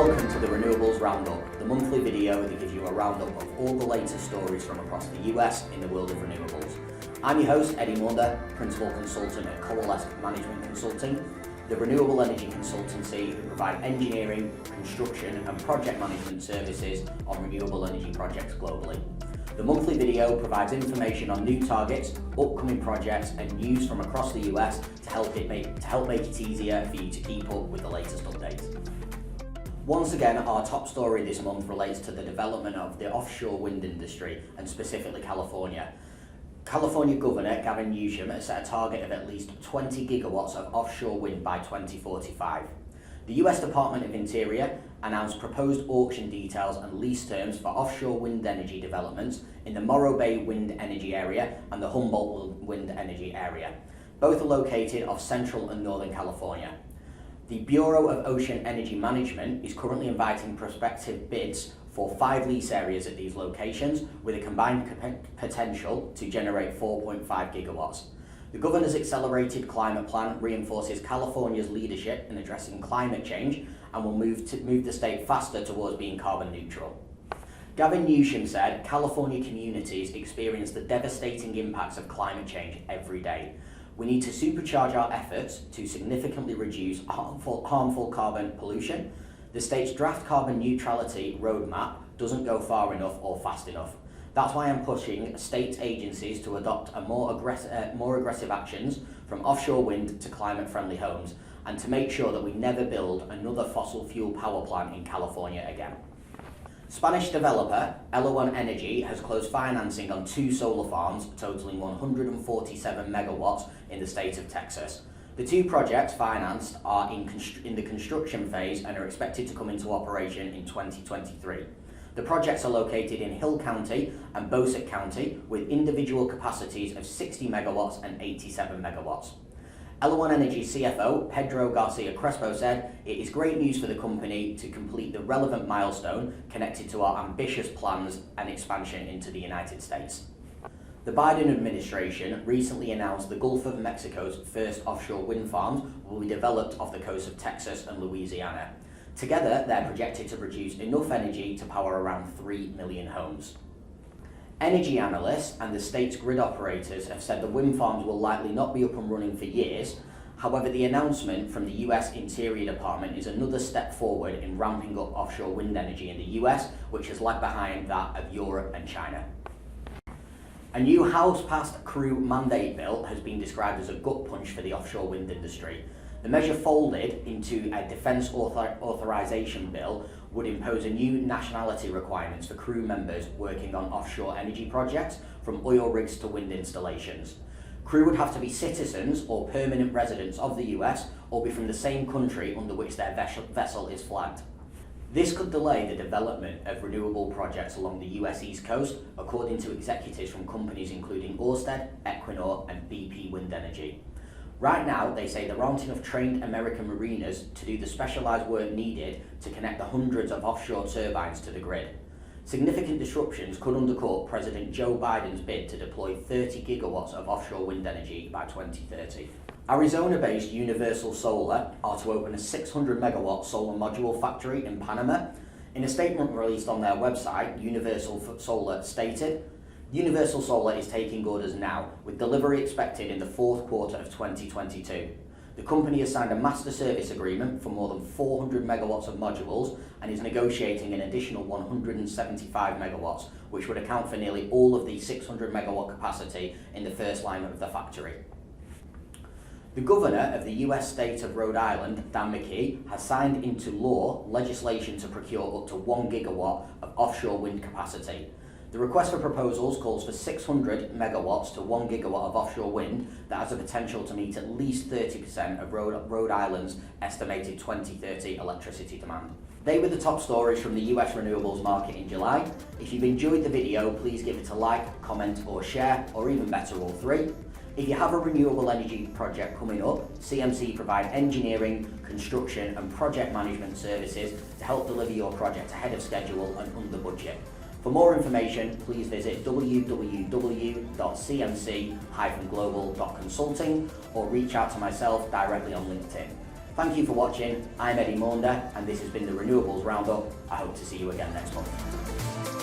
Welcome to the Renewables Roundup, the monthly video that gives you a roundup of all the latest stories from across the US in the world of renewables. I'm your host, Eddie Munda, Principal Consultant at Coalesce Management Consulting, the renewable energy consultancy who provide engineering, construction and project management services on renewable energy projects globally. The monthly video provides information on new targets, upcoming projects and news from across the US to help make it easier for you to keep up with the latest updates. Once again, our top story this month relates to the development of the offshore wind industry and specifically California. California Governor Gavin Newsom has set a target of at least 20 gigawatts of offshore wind by 2045. The US Department of Interior announced proposed auction details and lease terms for offshore wind energy developments in the Morro Bay Wind Energy Area and the Humboldt Wind Energy Area. Both are located off Central and Northern California. The Bureau of Ocean Energy Management is currently inviting prospective bids for 5 lease areas at these locations with a combined potential to generate 4.5 gigawatts. The Governor's Accelerated Climate Plan reinforces California's leadership in addressing climate change and will move the state faster towards being carbon neutral. Gavin Newsom said California communities experience the devastating impacts of climate change every day. We need to supercharge our efforts to significantly reduce harmful carbon pollution. The state's draft carbon neutrality roadmap doesn't go far enough or fast enough. That's why I'm pushing state agencies to adopt more aggressive actions from offshore wind to climate-friendly homes and to make sure that we never build another fossil fuel power plant in California again. Spanish developer Elawan Energy has closed financing on 2 solar farms totaling 147 megawatts in the state of Texas. The 2 projects financed are in the construction phase and are expected to come into operation in 2023. The projects are located in Hill County and Bosick County with individual capacities of 60 megawatts and 87 megawatts. Elawan Energy CFO Pedro Garcia Crespo said, "It is great news for the company to complete the relevant milestone connected to our ambitious plans and expansion into the United States." The Biden administration recently announced the Gulf of Mexico's first offshore wind farms will be developed off the coast of Texas and Louisiana. Together, they're projected to produce enough energy to power around 3 million homes. Energy analysts and the state's grid operators have said the wind farms will likely not be up and running for years. However, the announcement from the US Interior Department is another step forward in ramping up offshore wind energy in the US, which has lagged behind that of Europe and China. A new House-passed crew mandate bill has been described as a gut punch for the offshore wind industry. The measure folded into a defence authorisation bill would impose a new nationality requirements for crew members working on offshore energy projects, from oil rigs to wind installations. Crew would have to be citizens or permanent residents of the US or be from the same country under which their vessel is flagged. This could delay the development of renewable projects along the US East Coast, according to executives from companies including Ørsted, Equinor and BP Wind Energy. Right now, they say there aren't enough trained American mariners to do the specialised work needed to connect the hundreds of offshore turbines to the grid. Significant disruptions could undercut President Joe Biden's bid to deploy 30 gigawatts of offshore wind energy by 2030. Arizona-based Universal Solar are to open a 600 megawatt solar module factory in Panama. In a statement released on their website, Universal Solar stated, "Universal Solar is taking orders now, with delivery expected in the 4th quarter of 2022. The company has signed a master service agreement for more than 400 megawatts of modules and is negotiating an additional 175 megawatts, which would account for nearly all of the 600 megawatt capacity in the first line of the factory." The governor of the US state of Rhode Island, Dan McKee, has signed into law legislation to procure up to 1 gigawatt of offshore wind capacity. The request for proposals calls for 600 megawatts to 1 gigawatt of offshore wind that has the potential to meet at least 30% of Rhode Island's estimated 2030 electricity demand. They were the top stories from the US renewables market in July. If you've enjoyed the video, please give it a like, comment or share, or even better, all 3. If you have a renewable energy project coming up, CMC provide engineering, construction and project management services to help deliver your project ahead of schedule and under budget. For more information, please visit www.cmc-global.consulting or reach out to myself directly on LinkedIn. Thank you for watching. I'm Eddie Maunder and this has been the Renewables Roundup. I hope to see you again next month.